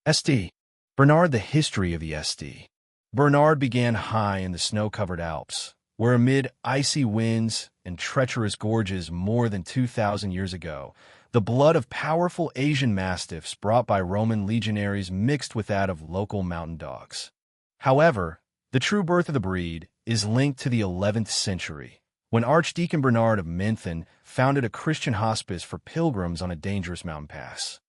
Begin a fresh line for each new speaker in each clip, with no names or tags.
St. Bernard. The history of the St. Bernard began high in the snow-covered Alps, where amid icy winds and treacherous gorges more than 2,000 years ago, the blood of powerful Asian mastiffs brought by Roman legionaries mixed with that of local mountain dogs. However, the true birth of the breed is linked to the 11th century, when Archdeacon Bernard of Menthon founded a Christian hospice for pilgrims on a dangerous mountain pass.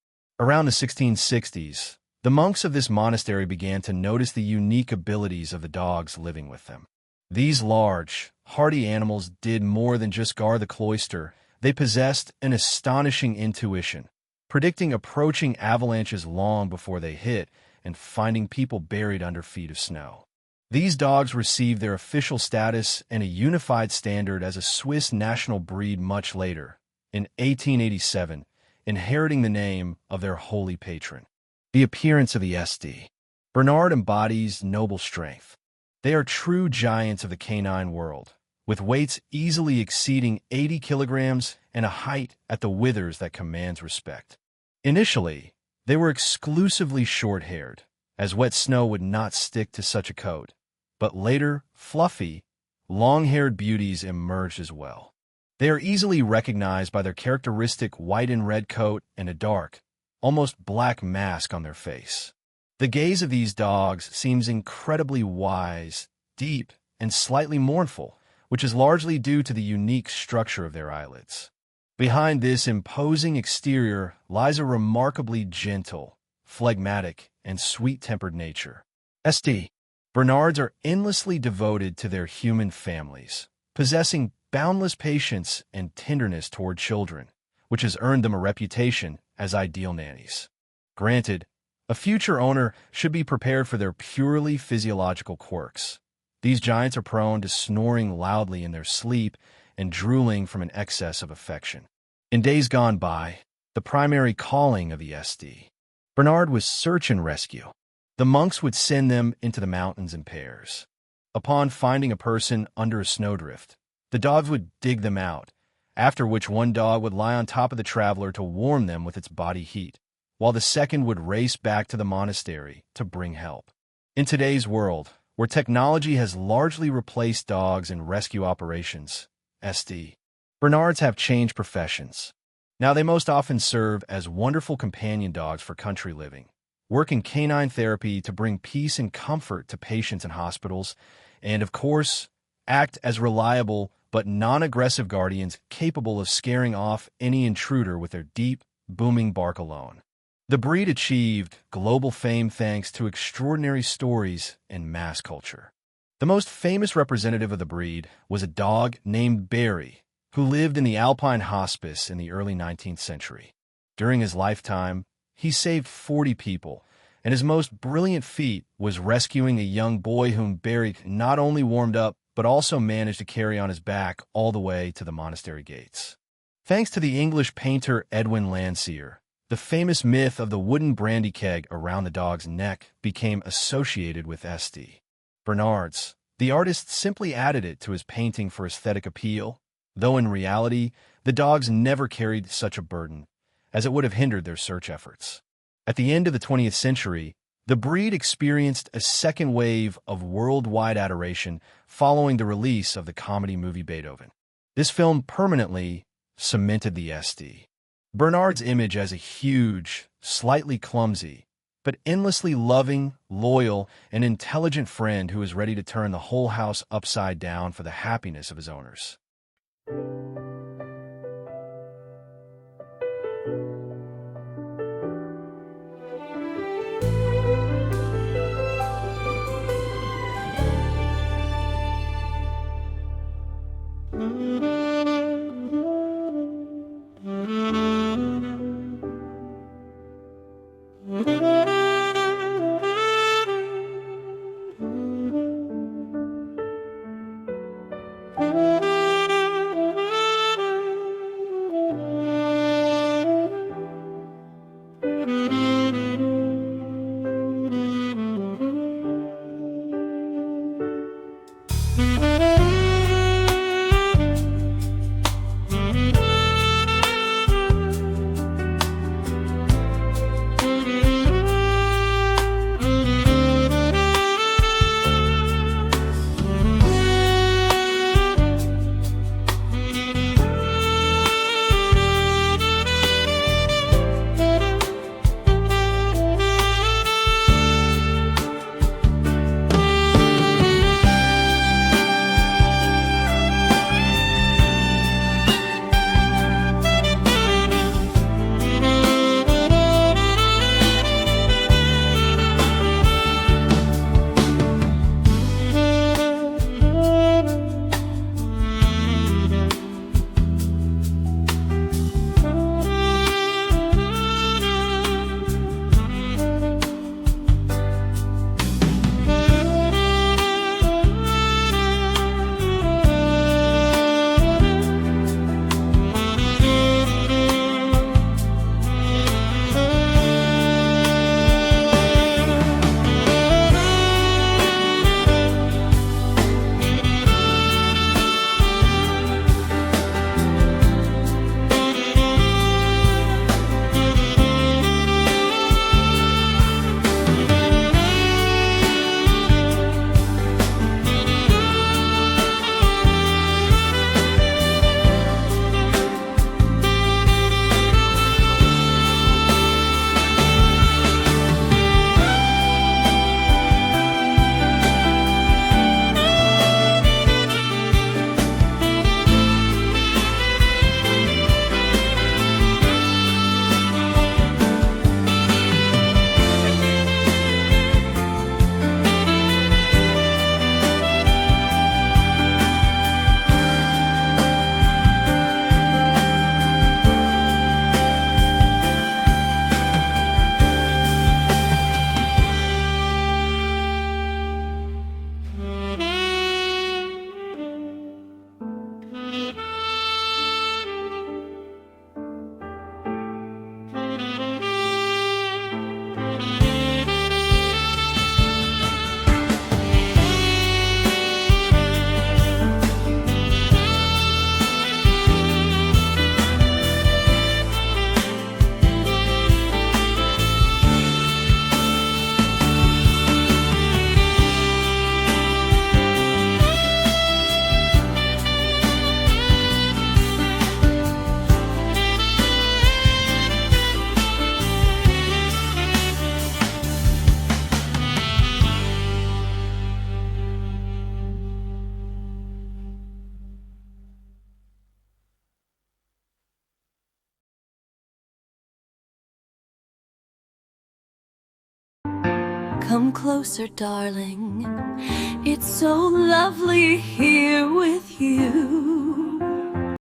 Around the 1660s, the monks of this monastery began to notice the unique abilities of the dogs living with them. These large, hardy animals did more than just guard the cloister. They possessed an astonishing intuition, predicting approaching avalanches long before they hit and finding people buried under feet of snow. These dogs received their official status and a unified standard as a Swiss national breed much later, in 1887, inheriting the name of their holy patron. The appearance of the St. Bernard embodies noble strength. They are true giants of the canine world, with weights easily exceeding 80 kilograms and a height at the withers that commands respect. Initially, they were exclusively short-haired, as wet snow would not stick to such a coat, but later, fluffy, long-haired beauties emerged as well. They are easily recognized by their characteristic white and red coat and a dark, almost black mask on their face. The gaze of these dogs seems incredibly wise, deep, and slightly mournful, which is largely due to the unique structure of their eyelids. Behind this imposing exterior lies a remarkably gentle, phlegmatic, and sweet-tempered nature. St. Bernards are endlessly devoted to their human families, possessing boundless patience and tenderness toward children, which has earned them a reputation as ideal nannies. Granted, a future owner should be prepared for their purely physiological quirks. These giants are prone to snoring loudly in their sleep and drooling from an excess of affection. In days gone by, the primary calling of the St. Bernard was search and rescue. The monks would send them into the mountains in pairs. Upon finding a person under a snowdrift, the dogs would dig them out, after which one dog would lie on top of the traveler to warm them with its body heat, while the second would race back to the monastery to bring help. In today's world, where technology has largely replaced dogs in rescue operations, St. Bernards have changed professions. Now they most often serve as wonderful companion dogs for country living, work in canine therapy to bring peace and comfort to patients in hospitals, and, of course, act as reliable but non-aggressive guardians capable of scaring off any intruder with their deep, booming bark alone. The breed achieved global fame thanks to extraordinary stories and mass culture. The most famous representative of the breed was a dog named Barry, who lived in the Alpine hospice in the early 19th century. During his lifetime, he saved 40 people, and his most brilliant feat was rescuing a young boy whom Barry not only warmed up, but also managed to carry on his back all the way to the monastery gates. Thanks to the English painter Edwin Landseer, the famous myth of the wooden brandy keg around the dog's neck became associated with St. Bernards. The artist simply added it to his painting for aesthetic appeal, though in reality, the dogs never carried such a burden, as it would have hindered their search efforts. At the end of the 20th century, the breed experienced a second wave of worldwide adoration following the release of the comedy movie Beethoven. This film permanently cemented the St. Bernard's image as a huge, slightly clumsy, but endlessly loving, loyal, and intelligent friend who is ready to turn the whole house upside down for the happiness of his owners.
Come closer, darling. It's so lovely here with